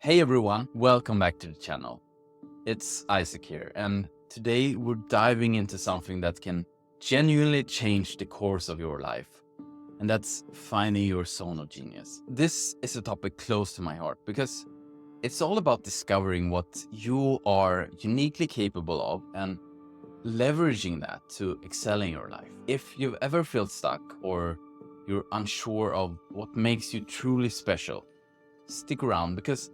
Hey everyone, welcome back to the channel. It's Isak here, and today we're diving into something that can genuinely change the course of your life, and that's finding your zone of genius. This is a topic close to my heart because it's all about discovering what you are uniquely capable of and leveraging that to excel in your life. If you've ever felt stuck or you're unsure of what makes you truly special, stick around because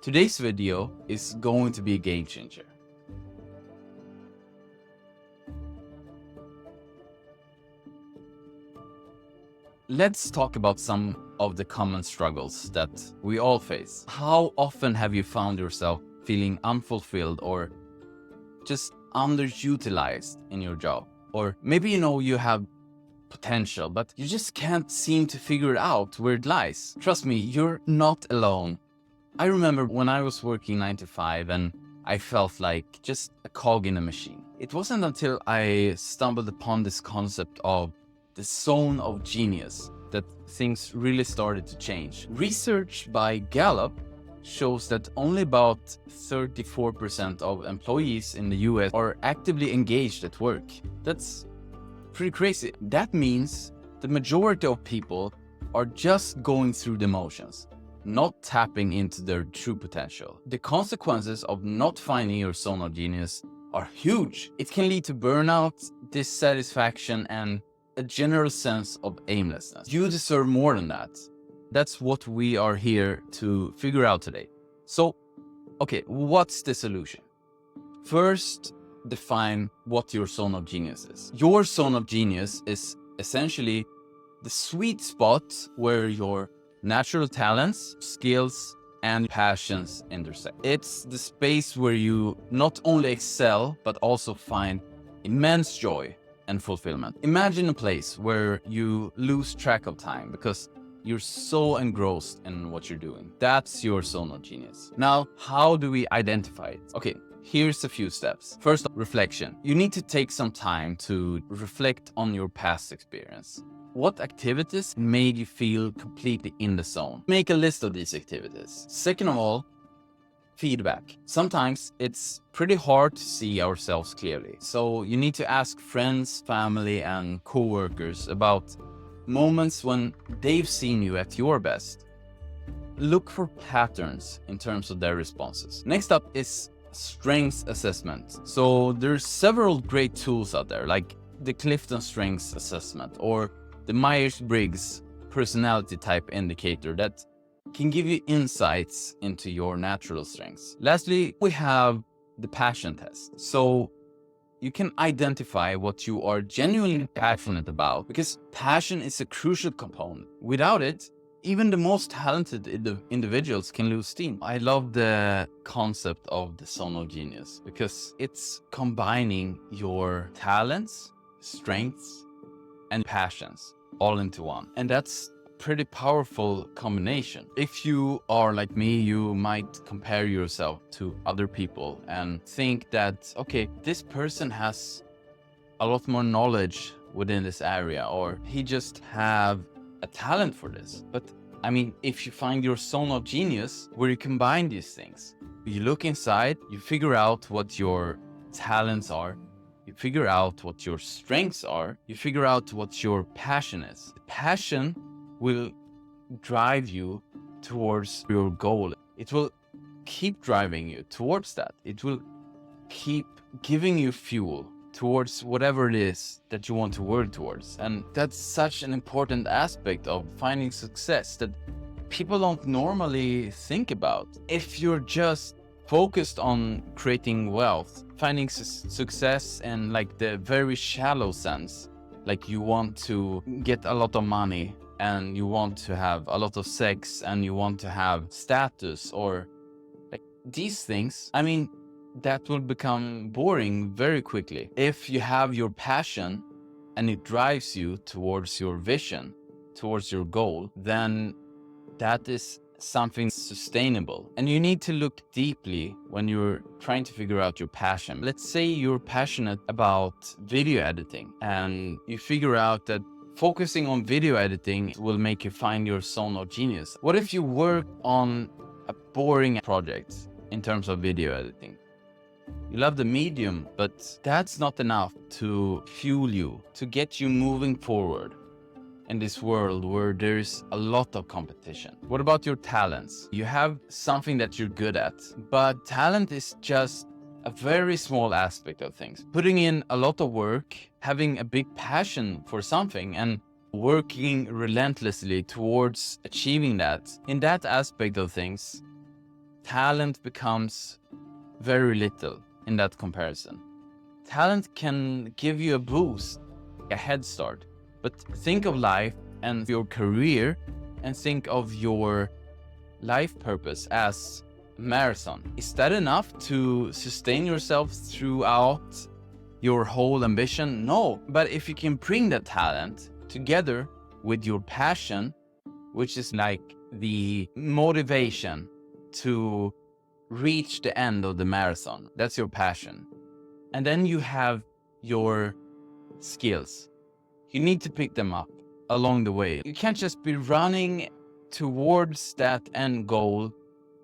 today's video is going to be a game changer. Let's talk about some of the common struggles that we all face. How often have you found yourself feeling unfulfilled or just underutilized in your job? Or maybe you have potential, but you just can't seem to figure out where it lies. Trust me, you're not alone. I remember when I was working 9 to 5 and I felt like just a cog in a machine. It wasn't until I stumbled upon this concept of the zone of genius that things really started to change. Research by Gallup shows that only about 34% of employees in the US are actively engaged at work. That's pretty crazy. That means the majority of people are just going through the motions, not tapping into their true potential. The consequences of not finding your zone of genius are huge. It can lead to burnout, dissatisfaction, and a general sense of aimlessness. You deserve more than that. That's what we are here to figure out today. So, okay, what's the solution? First, define what your zone of genius is. Your zone of genius is essentially the sweet spot where your natural talents, skills, and passions intersect. It's the space where you not only excel, but also find immense joy and fulfillment. Imagine a place where you lose track of time because you're so engrossed in what you're doing. That's your zone of genius. Now, how do we identify it? Okay, here's a few steps. First, reflection. You need to take some time to reflect on your past experience. What activities made you feel completely in the zone? Make a list of these activities. Second of all, feedback. Sometimes it's pretty hard to see ourselves clearly. So you need to ask friends, family, and coworkers about moments when they've seen you at your best. Look for patterns in terms of their responses. Next up is strengths assessment. So there's several great tools out there like the Clifton Strengths Assessment or the Myers-Briggs personality type indicator that can give you insights into your natural strengths. Lastly, we have the passion test. So you can identify what you are genuinely passionate about because passion is a crucial component. Without it, even the most talented individuals can lose steam. I love the concept of the zone of genius because it's combining your talents, strengths, and passions all into one. And that's pretty powerful combination. If you are like me, you might compare yourself to other people and think that, okay, this person has a lot more knowledge within this area, or he just have a talent for this. But I mean, if you find your zone of genius where you combine these things, you look inside, you figure out what your talents are, you figure out what your strengths are, you figure out what your passion is. The passion will drive you towards your goal. It will keep driving you towards that. It will keep giving you fuel towards whatever it is that you want to work towards. And that's such an important aspect of finding success that people don't normally think about. If you're just focused on creating wealth, finding success in like the very shallow sense, like you want to get a lot of money and you want to have a lot of sex and you want to have status or like these things, I mean, that will become boring very quickly. If you have your passion and it drives you towards your vision, towards your goal, then that is something sustainable. And you need to look deeply when you're trying to figure out your passion. Let's say you're passionate about video editing and you figure out that focusing on video editing will make you find your zone of genius. What if you work on a boring project in terms of video editing. You love the medium, but that's not enough to fuel you, to get you moving forward in this world where there's a lot of competition. What about your talents? You have something that you're good at, but talent is just a very small aspect of things. Putting in a lot of work, having a big passion for something, and working relentlessly towards achieving that. In that aspect of things, talent becomes very little in that comparison. Talent can give you a boost, a head start, but think of life and your career and think of your life purpose as a marathon. Is that enough to sustain yourself throughout your whole ambition? No, but if you can bring that talent together with your passion, which is like the motivation to reach the end of the marathon, that's your passion. And then you have your skills. You need to pick them up along the way. You can't just be running towards that end goal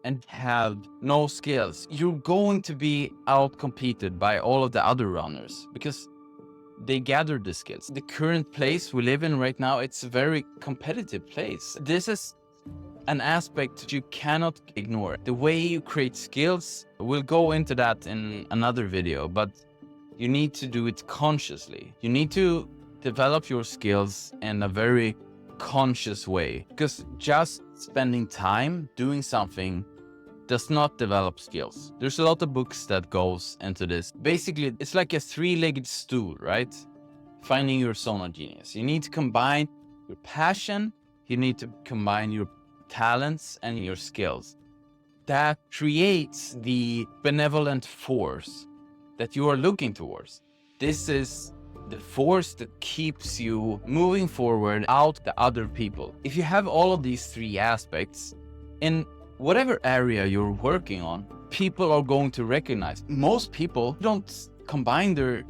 and have no skills. You're going to be outcompeted by all of the other runners because they gathered the skills. The current place we live in right now, it's a very competitive place. This is an aspect you cannot ignore. The way you create skills, we'll go into that in another video, but you need to do it consciously. You need to develop your skills in a very conscious way, because just spending time doing something does not develop skills. There's a lot of books that goes into this. Basically, it's like a three-legged stool, right? Finding your zone of genius. You need to combine your passion, you need to combine your talents and your skills. That creates the benevolent force that you are looking towards. This is the force that keeps you moving forward out the other people. If you have all of these three aspects in whatever area you're working on, people are going to recognize. Most people don't combine their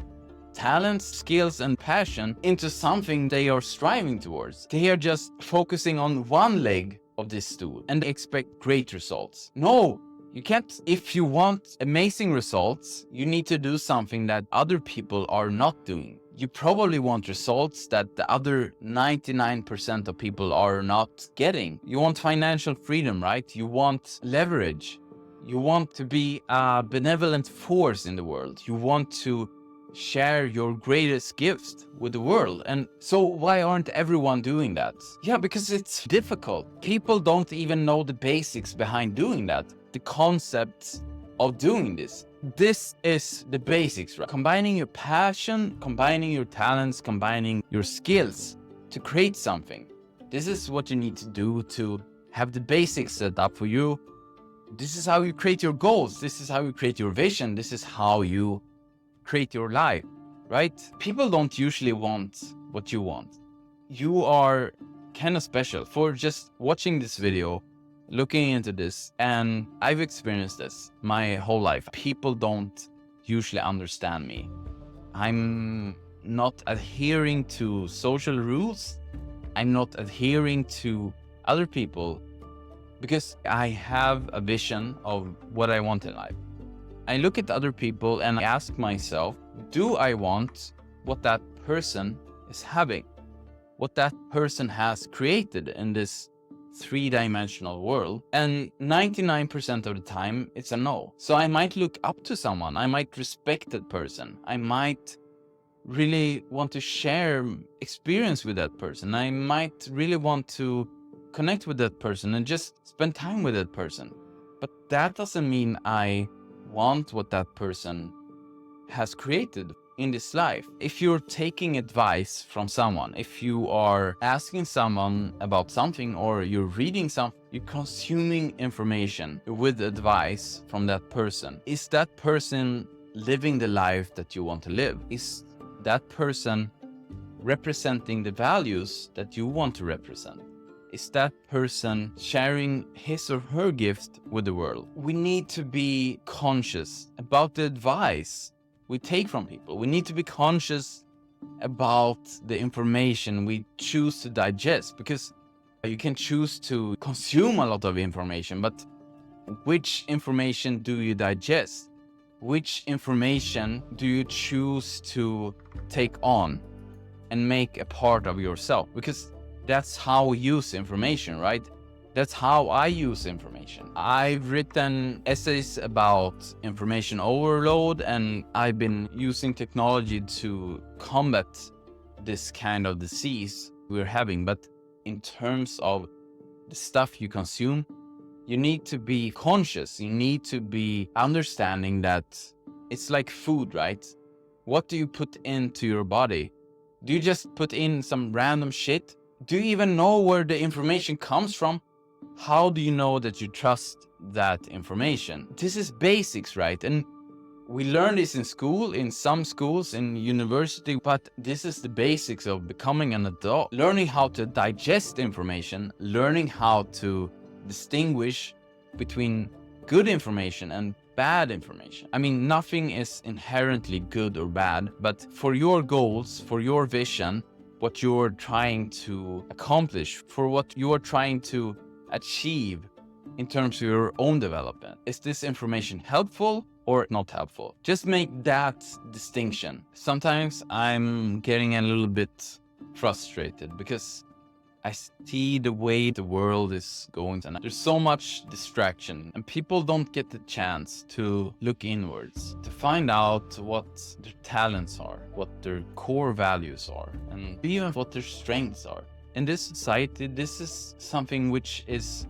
talents, skills, and passion into something they are striving towards. They are just focusing on one leg of this stool and expect great results. No, you can't. If you want amazing results, you need to do something that other people are not doing. You probably want results that the other 99% of people are not getting. You want financial freedom, right? You want leverage. You want to be a benevolent force in the world. You want to share your greatest gift with the world. And so why aren't everyone doing that? Yeah, because it's difficult. People don't even know the basics behind doing that. The concepts of doing this. This is the basics, right? Combining your passion, combining your talents, combining your skills to create something. This is what you need to do to have the basics set up for you. This is how you create your goals. This is how you create your vision. This is how you create your life, right? People don't usually want what you want. You are kind of special for just watching this video, looking into this, and I've experienced this my whole life. People don't usually understand me. I'm not adhering to social rules. I'm not adhering to other people because I have a vision of what I want in life. I look at other people and I ask myself, do I want what that person is having? What that person has created in this three-dimensional world? And 99% of the time, it's a no. So I might look up to someone. I might respect that person. I might really want to share experience with that person. I might really want to connect with that person and just spend time with that person. But that doesn't mean I want what that person has created in this life. If you're taking advice from someone, if you are asking someone about something or you're reading something, you're consuming information with advice from that person. Is that person living the life that you want to live? Is that person representing the values that you want to represent? Is that person sharing his or her gift with the world? We need to be conscious about the advice we take from people. We need to be conscious about the information we choose to digest, because you can choose to consume a lot of information, but Which information do you digest? Which information do you choose to take on and make a part of yourself? Because that's how we use information, right? That's how I use information. I've written essays about information overload, and I've been using technology to combat this kind of disease we're having. But in terms of the stuff you consume, you need to be conscious. You need to be understanding that it's like food, right? What do you put into your body? Do you just put in some random shit? Do you even know where the information comes from? How do you know that you trust that information? This is basics, right? And we learn this in school, in some schools, in university, but this is the basics of becoming an adult. Learning how to digest information, learning how to distinguish between good information and bad information. I mean, nothing is inherently good or bad, but for your goals, for your vision, what you're trying to accomplish, for what you're trying to achieve in terms of your own development, is this information helpful or not helpful? Just make that distinction. Sometimes I'm getting a little bit frustrated because I see the way the world is going, and there's so much distraction, and people don't get the chance to look inwards, to find out what their talents are, what their core values are, and even what their strengths are. In this society, this is something which is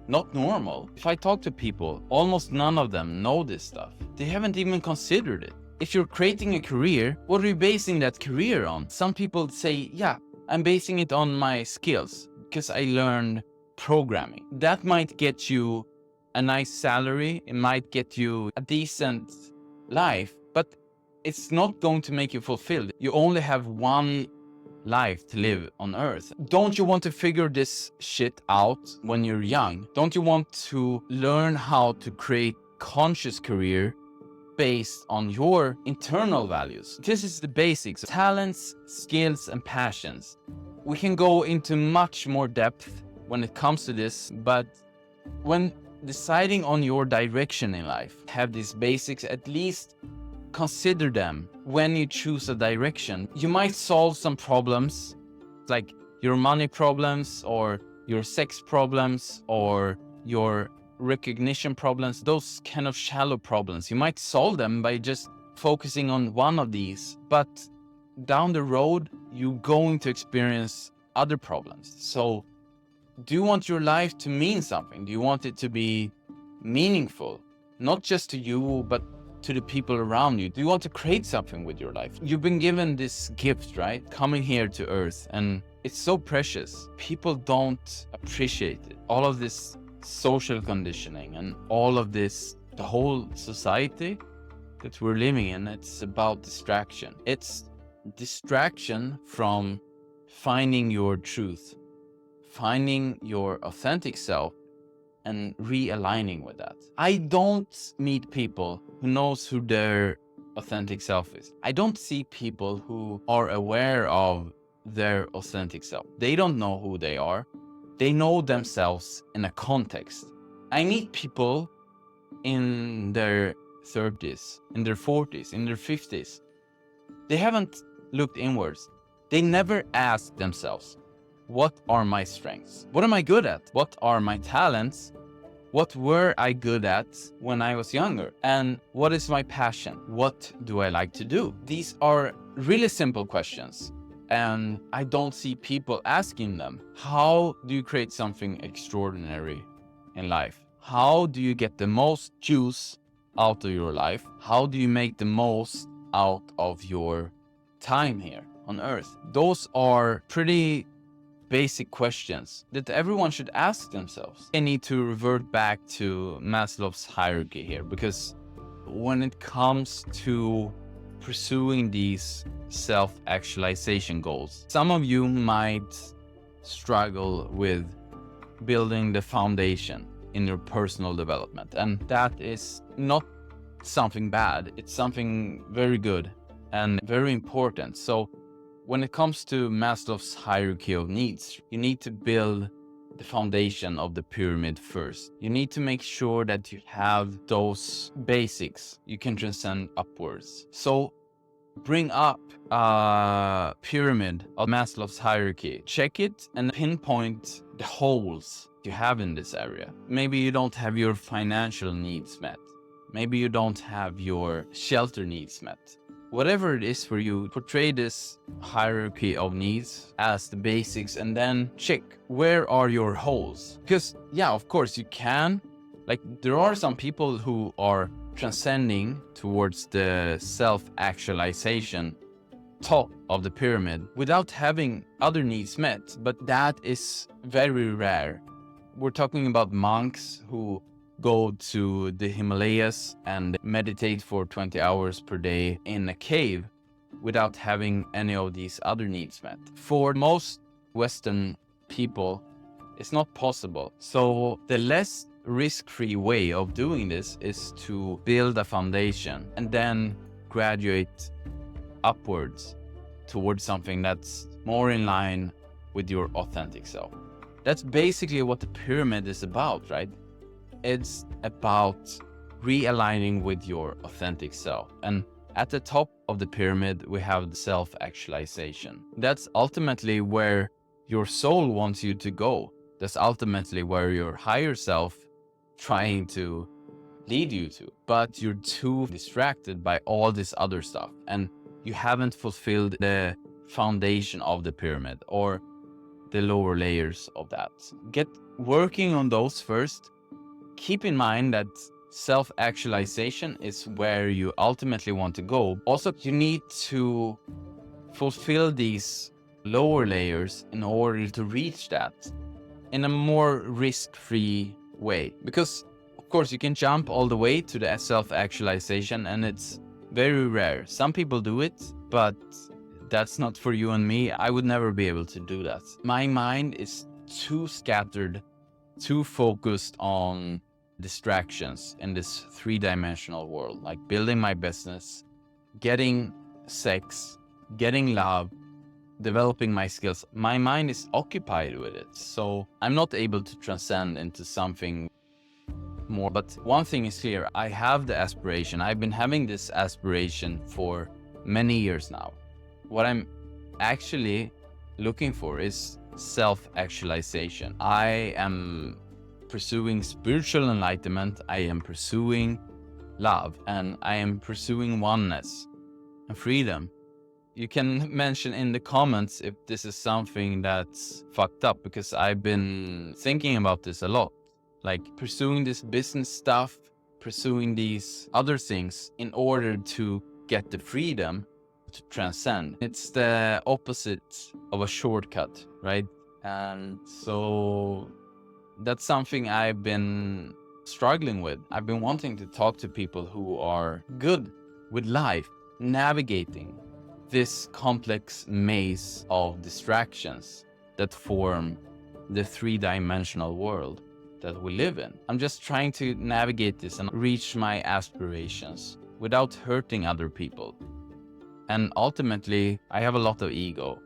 not normal. If I talk to people, almost none of them know this stuff. They haven't even considered it. If you're creating a career, what are you basing that career on? Some people say, yeah, I'm basing it on my skills because I learned programming. That might get you a nice salary. It might get you a decent life, but it's not going to make you fulfilled. You only have one life to live on earth. Don't you want to figure this shit out when you're young? Don't you want to learn how to create conscious career based on your internal values? This is the basics: talents, skills, and passions. We can go into much more depth when it comes to this, but when deciding on your direction in life, have these basics, at least consider them when you choose a direction. You might solve some problems, like your money problems or your sex problems or your recognition problems, those kind of shallow problems. You might solve them by just focusing on one of these, but down the road, you're going to experience other problems. So do you want your life to mean something? Do you want it to be meaningful? Not just to you, but to the people around you. Do you want to create something with your life? You've been given this gift, right? Coming here to Earth, and it's so precious. People don't appreciate it. All of this social conditioning and all of this, the whole society that we're living in, it's about distraction. It's distraction from finding your truth, finding your authentic self, and realigning with that. I don't meet people who knows who their authentic self is. I don't see people who are aware of their authentic self. They don't know who they are. They know themselves in a context. I meet people in their 30s, in their 40s, in their 50s. They haven't looked inwards. They never ask themselves, what are my strengths? What am I good at? What are my talents? What were I good at when I was younger? And what is my passion? What do I like to do? These are really simple questions, and I don't see people asking them. How do you create something extraordinary in life? How do you get the most juice out of your life? How do you make the most out of your time here on Earth? Those are pretty basic questions that everyone should ask themselves. I need to revert back to Maslow's hierarchy here, because when it comes to pursuing these self-actualization goals, some of you might struggle with building the foundation in your personal development, and that is not something bad. It's something very good and very important. So when it comes to Maslow's hierarchy of needs, you need to build the foundation of the pyramid first. You need to make sure that you have those basics. You can transcend upwards. So bring up a pyramid of Maslow's hierarchy. Check it and pinpoint the holes you have in this area. Maybe you don't have your financial needs met. Maybe you don't have your shelter needs met. Whatever it is for you, portray this hierarchy of needs as the basics and then check where are your holes. Because yeah, of course you can. Like there are some people who are transcending towards the self-actualization top of the pyramid without having other needs met, but that is very rare. We're talking about monks who go to the Himalayas and meditate for 20 hours per day in a cave without having any of these other needs met. For most Western people, it's not possible. So the less risk-free way of doing this is to build a foundation and then graduate upwards towards something that's more in line with your authentic self. That's basically what the pyramid is about, right? It's about realigning with your authentic self. And at the top of the pyramid, we have the self-actualization. That's ultimately where your soul wants you to go. That's ultimately where your higher self trying to lead you to. But you're too distracted by all this other stuff. And you haven't fulfilled the foundation of the pyramid or the lower layers of that. Get working on those first. Keep in mind that self-actualization is where you ultimately want to go. Also, you need to fulfill these lower layers in order to reach that in a more risk-free way. Because, of course, you can jump all the way to the self-actualization and it's very rare. Some people do it, but that's not for you and me. I would never be able to do that. My mind is too scattered, too focused on distractions in this three-dimensional world, like building my business, getting sex, getting love, developing my skills. My mind is occupied with it. So I'm not able to transcend into something more. But one thing is clear, I have the aspiration. I've been having this aspiration for many years now. What I'm actually looking for is self-actualization. I am pursuing spiritual enlightenment. I am pursuing love, and I am pursuing oneness and freedom. You can mention in the comments if this is something that's fucked up, because I've been thinking about this a lot. Like pursuing this business stuff, pursuing these other things in order to get the freedom to transcend. It's the opposite of a shortcut, right? And so that's something I've been struggling with. I've been wanting to talk to people who are good with life, navigating this complex maze of distractions that form the three-dimensional world that we live in. I'm just trying to navigate this and reach my aspirations without hurting other people. And ultimately, I have a lot of ego.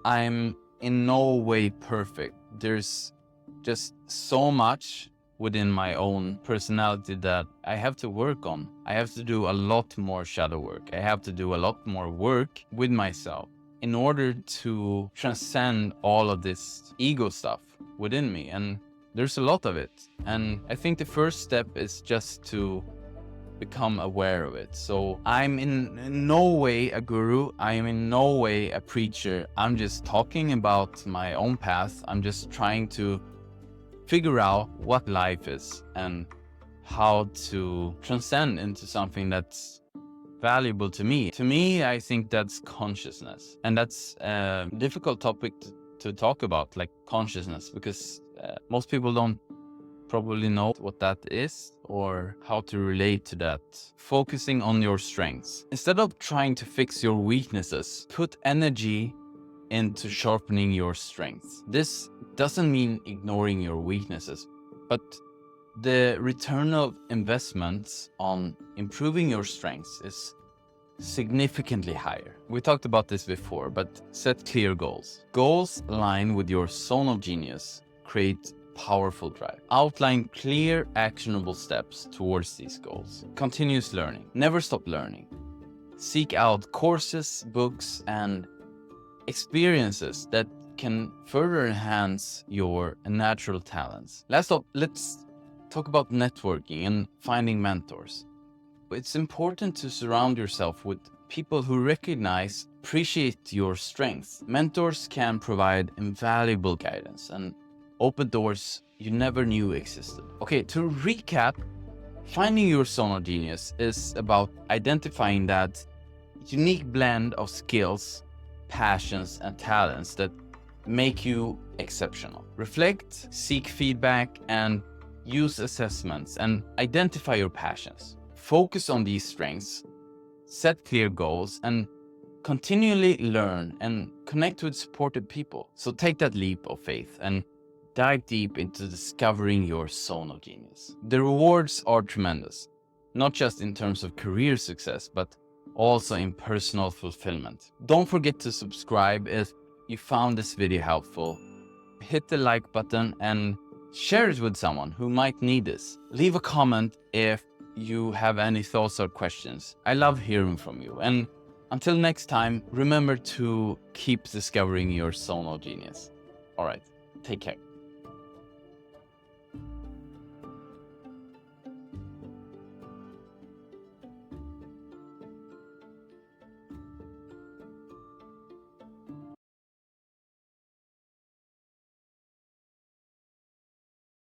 I'm in no way perfect. There's just so much within my own personality that I have to work on. I have to do a lot more shadow work. I have to do a lot more work with myself in order to transcend all of this ego stuff within me. And there's a lot of it. And I think the first step is just to become aware of it. So I'm in no way a guru. I am in no way a preacher. I'm just talking about my own path. I'm just trying to figure out what life is and how to transcend into something that's valuable to me. To me, I think that's consciousness. And that's a difficult topic to talk about, like consciousness, because most people don't probably know what that is or how to relate to that. Focusing on your strengths. Instead of trying to fix your weaknesses, put energy into sharpening your strengths. This doesn't mean ignoring your weaknesses, but the return of investments on improving your strengths is significantly higher. We talked about this before, but set clear goals. Goals align with your zone of genius create powerful drive. Outline clear, actionable steps towards these goals. Continuous learning. Never stop learning. Seek out courses, books, and experiences that can further enhance your natural talents. Last up, let's talk about networking and finding mentors. It's important to surround yourself with people who recognize, appreciate your strengths. Mentors can provide invaluable guidance and open doors you never knew existed. Okay, to recap, finding your zone of genius is about identifying that unique blend of skills, passions, and talents that make you exceptional. Reflect, seek feedback, and use assessments and identify your passions. Focus on these strengths, set clear goals, and continually learn and connect with supportive people. So take that leap of faith and dive deep into discovering your zone of genius. The rewards are tremendous, not just in terms of career success, but also in personal fulfillment. Don't forget to subscribe if you found this video helpful. Hit the like button and share it with someone who might need this. Leave a comment if you have any thoughts or questions. I love hearing from you. And until next time, remember to keep discovering your zone of genius. All right, take care.